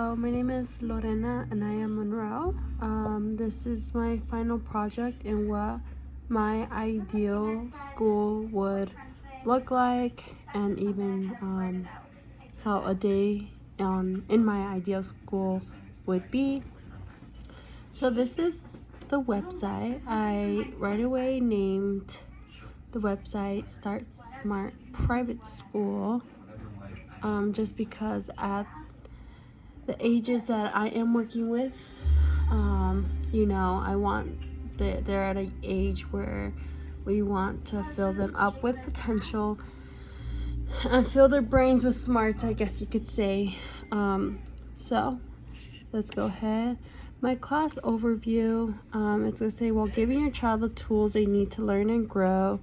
Hello, my name is Lorena and I am Monroe. This is my final project in what my ideal school would look like, and even how a day in my ideal school would be. So this is the website. I right away named the website Start Smart Private School, just because at the ages that I am working with, I want they're at an age where we want to fill them up with potential and fill their brains with smarts, I guess you could say. So let's go ahead. My class overview, it's going to say, while giving your child the tools they need to learn and grow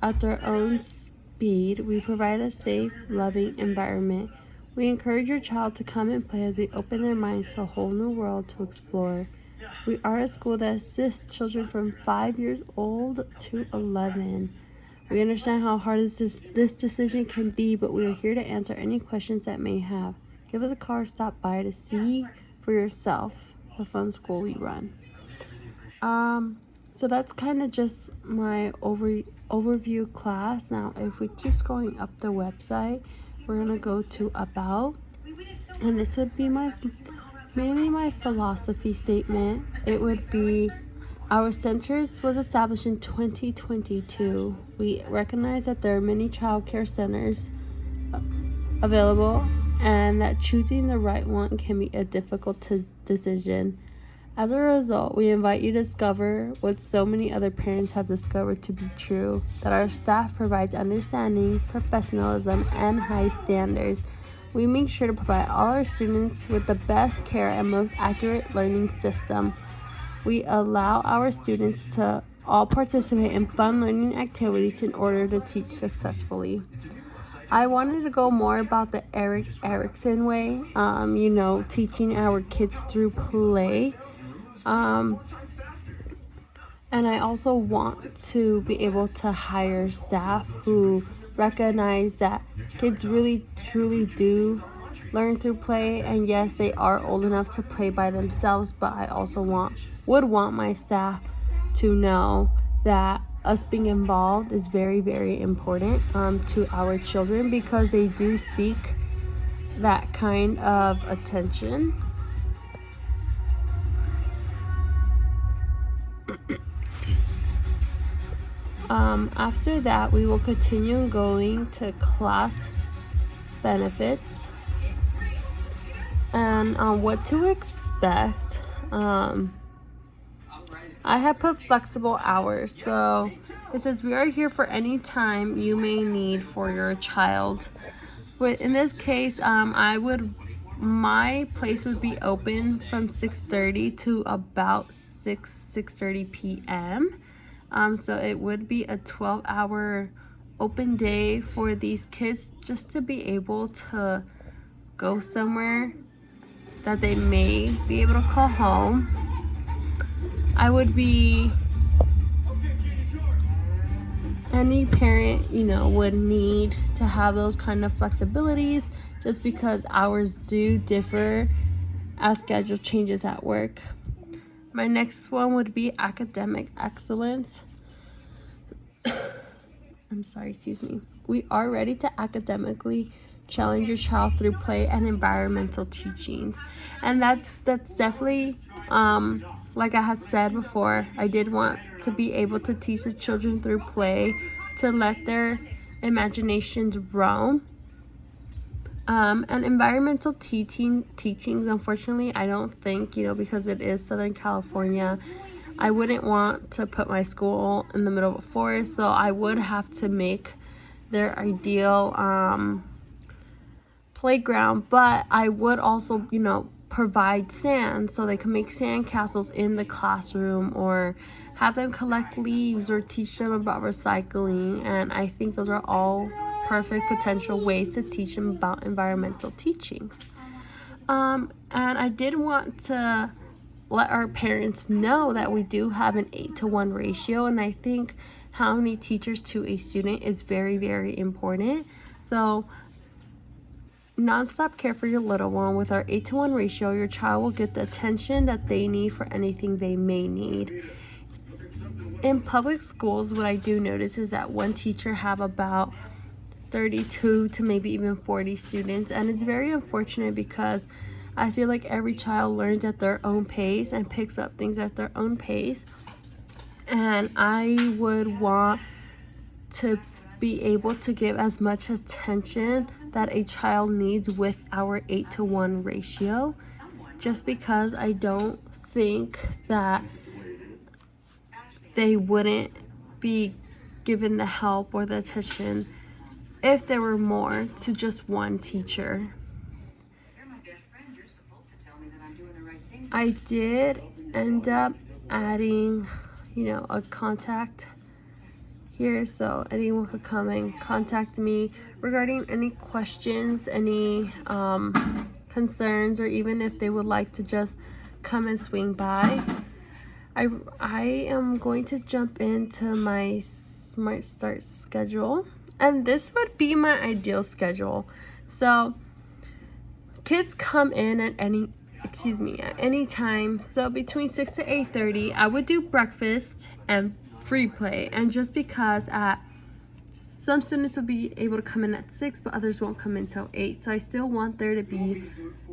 at their own speed, we provide a safe, loving environment. We encourage your child to come and play as we open their minds to a whole new world to explore. We are a school that assists children from 5 years old to 11. We understand how hard this decision can be, but we are here to answer any questions that may have. Give us a call or stop by to see for yourself the fun school we run. So that's kind of just my overview class. Now, if we keep scrolling up the website, we're gonna go to About, and this would be mainly my philosophy statement. It would be, our centers was established in 2022. We recognize that there are many child care centers available and that choosing the right one can be a difficult decision. As a result, we invite you to discover what so many other parents have discovered to be true, that our staff provides understanding, professionalism, and high standards. We make sure to provide all our students with the best care and most accurate learning system. We allow our students to all participate in fun learning activities in order to teach successfully. I wanted to go more about the Erik Erikson way, teaching our kids through play. And I also want to be able to hire staff who recognize that kids really truly do learn through play, and yes, they are old enough to play by themselves, but I also would want my staff to know that us being involved is very, very important to our children, because they do seek that kind of attention. After that, we will continue going to class benefits and what to expect. I have put flexible hours, so it says we are here for any time you may need for your child. But in this case, my place would be open from 6:30 to about 6:30 p.m. So it would be a 12-hour open day for these kids, just to be able to go somewhere that they may be able to call home. Any parent, would need to have those kind of flexibilities, just because hours do differ as schedule changes at work. My next one would be academic excellence. We are ready to academically challenge your child through play and environmental teachings. And that's definitely, like I had said before, I did want to be able to teach the children through play, to let their imaginations roam. And environmental teachings, unfortunately, I don't think, because it is Southern California, I wouldn't want to put my school in the middle of a forest, so I would have to make their ideal playground. But I would also, provide sand so they can make sand castles in the classroom, or have them collect leaves, or teach them about recycling. And I think those are all perfect potential ways to teach them about environmental teachings. And I did want to let our parents know that we do have an 8-to-1 ratio, and I think how many teachers to a student is very, very important. So nonstop care for your little one. With our 8-to-1 ratio, your child will get the attention that they need for anything they may need. In public schools, what I do notice is that one teacher have about 32 to maybe even 40 students, and it's very unfortunate because I feel like every child learns at their own pace and picks up things at their own pace, and I would want to be able to give as much attention that a child needs with our 8-to-1 ratio, just because I don't think that they wouldn't be given the help or the attention if there were more to just one teacher. I did end up adding, a contact here, so anyone could come and contact me regarding any questions, any concerns, or even if they would like to just come and swing by. I am going to jump into my Smart Start schedule, and this would be my ideal schedule. So kids come in at any time. So between 6 to 8:30, I would do breakfast and free play. And just because some students will be able to come in at 6, but others won't come in until 8. So I still want there to be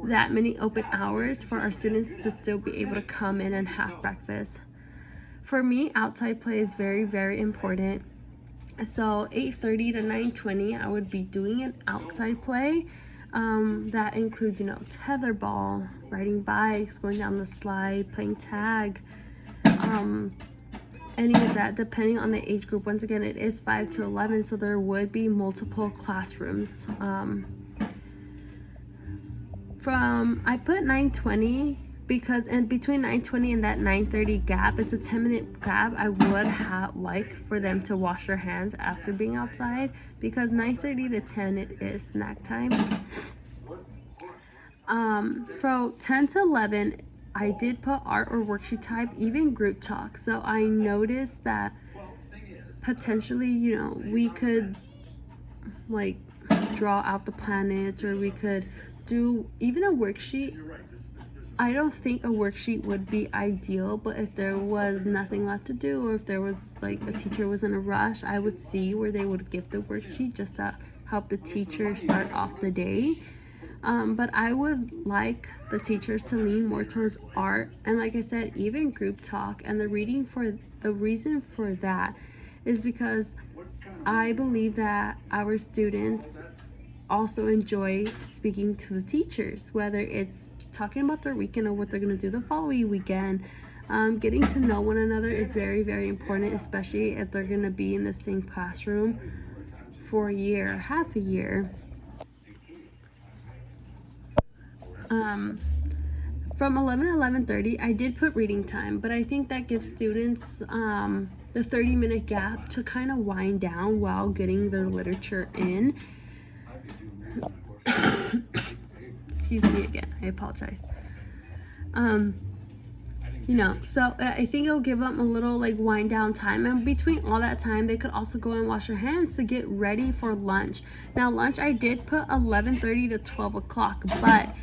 that many open hours for our students to still be able to come in and have breakfast. For me, outside play is very, very important. So 8:30 to 9:20, I would be doing an outside play. That includes, tetherball, riding bikes, going down the slide, playing tag, any of that, depending on the age group. Once again, it is 5 to 11, so there would be multiple classrooms. I put 9:20 because, and between 9:20 and that 9:30 gap, it's a 10-minute gap. I would like for them to wash their hands after being outside, because 9:30 to 10, it is snack time. From 10 to 11, I did put art or worksheet type, even group talk. So I noticed that potentially, we could draw out the planets, or we could do even a worksheet. I don't think a worksheet would be ideal, but if there was nothing left to do, or if there was a teacher was in a rush, I would see where they would give the worksheet just to help the teacher start off the day. But I would like the teachers to lean more towards art, and like I said, even group talk. And the reason for that is because I believe that our students also enjoy speaking to the teachers, whether it's talking about their weekend or what they're going to do the following weekend. Getting to know one another is very, very important, especially if they're going to be in the same classroom for a year, half a year. From 11 to 11:30, I did put reading time, but I think that gives students the 30-minute gap to kind of wind down while getting their literature in. Excuse me again, I apologize. So I think it'll give them a little wind down time, and between all that time they could also go and wash their hands to get ready for lunch. Now lunch, I did put 11:30 to 12 o'clock, but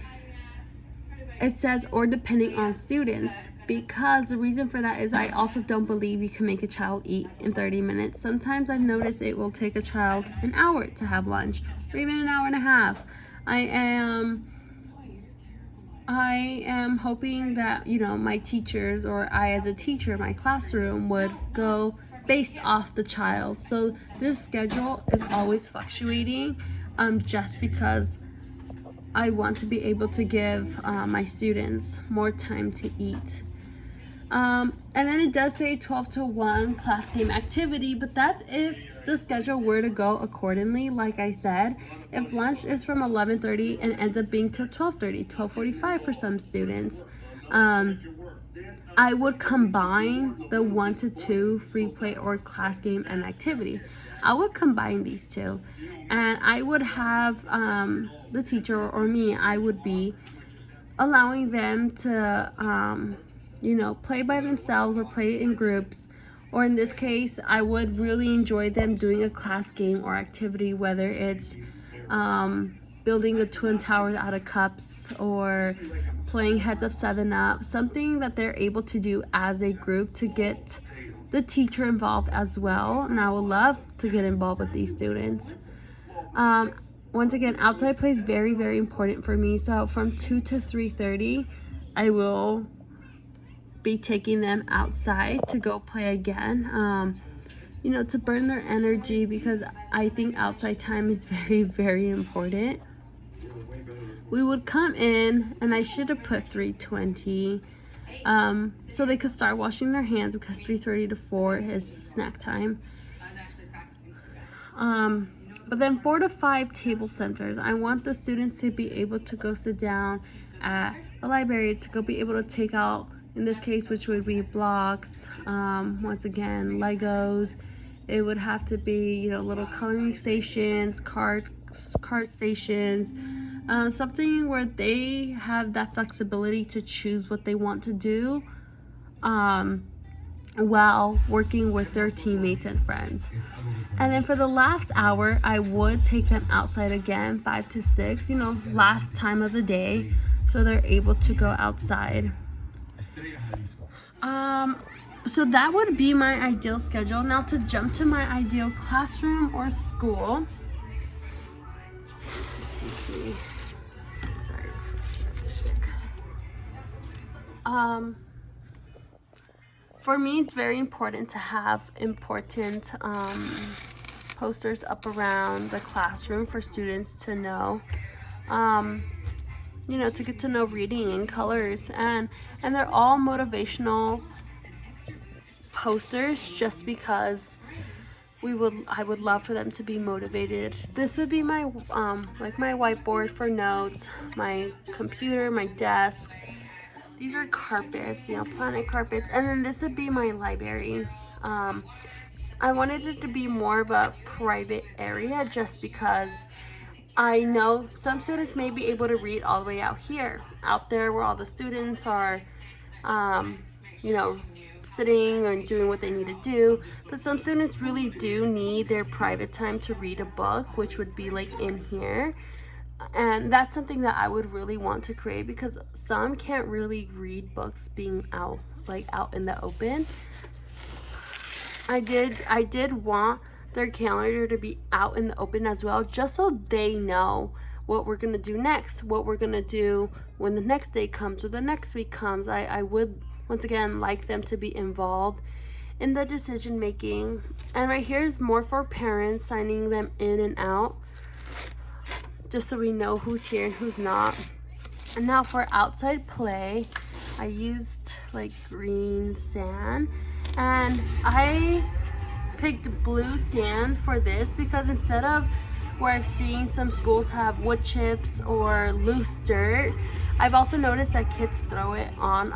it says or depending on students, because the reason for that is I also don't believe you can make a child eat in 30 minutes. Sometimes I've noticed it will take a child an hour to have lunch, or even an hour and a half. I am hoping that, my teachers, or I as a teacher, my classroom would go based off the child. So this schedule is always fluctuating, just because I want to be able to give my students more time to eat. And then it does say 12 to 1 class game activity, but that's if the schedule were to go accordingly. Like I said, if lunch is from 11:30 and ends up being till 12:30, 12:45 for some students, I would combine the 1 to 2 free play or class game and activity. I would combine these two, and I would have the teacher or me, I would be allowing them to play by themselves or play in groups, or in this case I would really enjoy them doing a class game or activity, whether it's building a twin tower out of cups, or playing heads up 7-up, something that they're able to do as a group to get the teacher involved as well. And I would love to get involved with these students. Once again, outside play is very, very important for me. So from 2 to 3:30, I will be taking them outside to go play again. You know, to burn their energy, because I think outside time is very, very important. We would come in, and I should have put 3:20, so they could start washing their hands, because 3:30 to 4 is snack time. But then 4 to 5 table centers. I want the students to be able to go sit down at the library, to go be able to take out, in this case, which would be blocks, once again, Legos. It would have to be, you know, little coloring stations, card stations, something where they have that flexibility to choose what they want to do, while working with their teammates and friends. And then for the last hour, I would take them outside again, 5 to 6, you know, last time of the day, so they're able to go outside. So that would be my ideal schedule. Now to jump to my ideal classroom or school. Excuse me. Sorry for the stick. For me, it's very important to have important posters up around the classroom for students to know, you know, to get to know reading and colors, and they're all motivational posters, just because I would love for them to be motivated. This would be my like my whiteboard for notes, my computer, my desk. These are carpets, you know, planet carpets. And then this would be my library. I wanted it to be more of a private area, just because I know some students may be able to read all the way out here, out there where all the students are, you know, sitting or doing what they need to do. But some students really do need their private time to read a book, which would be like in here. And that's something that I would really want to create, because some can't really read books being out, like out in the open. I did want their calendar to be out in the open as well, just so they know what we're gonna do next, what we're gonna do when the next day comes or the next week comes. I would, once again, like them to be involved in the decision making. And right here is more for parents, signing them in and out, just so we know who's here and who's not. And now for outside play, I used like green sand, and I picked blue sand for this, because instead of where I've seen some schools have wood chips or loose dirt, I've also noticed that kids throw it on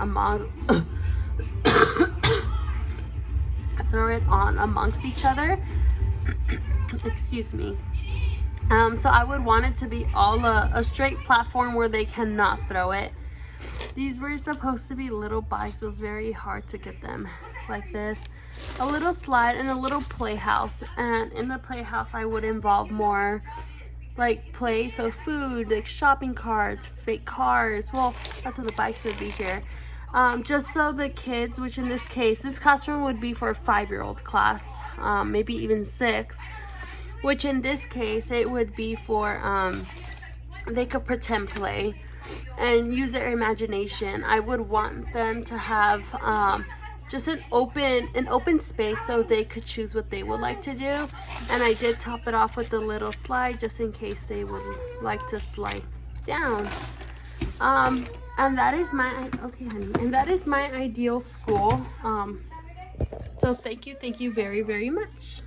amongst each other. Excuse me. So I would want it to be all a straight platform where they cannot throw it. These were supposed to be little bikes. It was very hard to get them like this. A little slide and a little playhouse. And in the playhouse, I would involve more like play. So food, like shopping carts, fake cars. Well, that's what the bikes would be here. Just so the kids, which in this case, this classroom would be for a 5-year-old class, maybe even 6. Which in this case, it would be for, they could pretend play and use their imagination. I would want them to have just an open space, so they could choose what they would like to do. And I did top it off with a little slide, just in case they would like to slide down. And that is my, okay honey, and that is my ideal school. So thank you very, very much.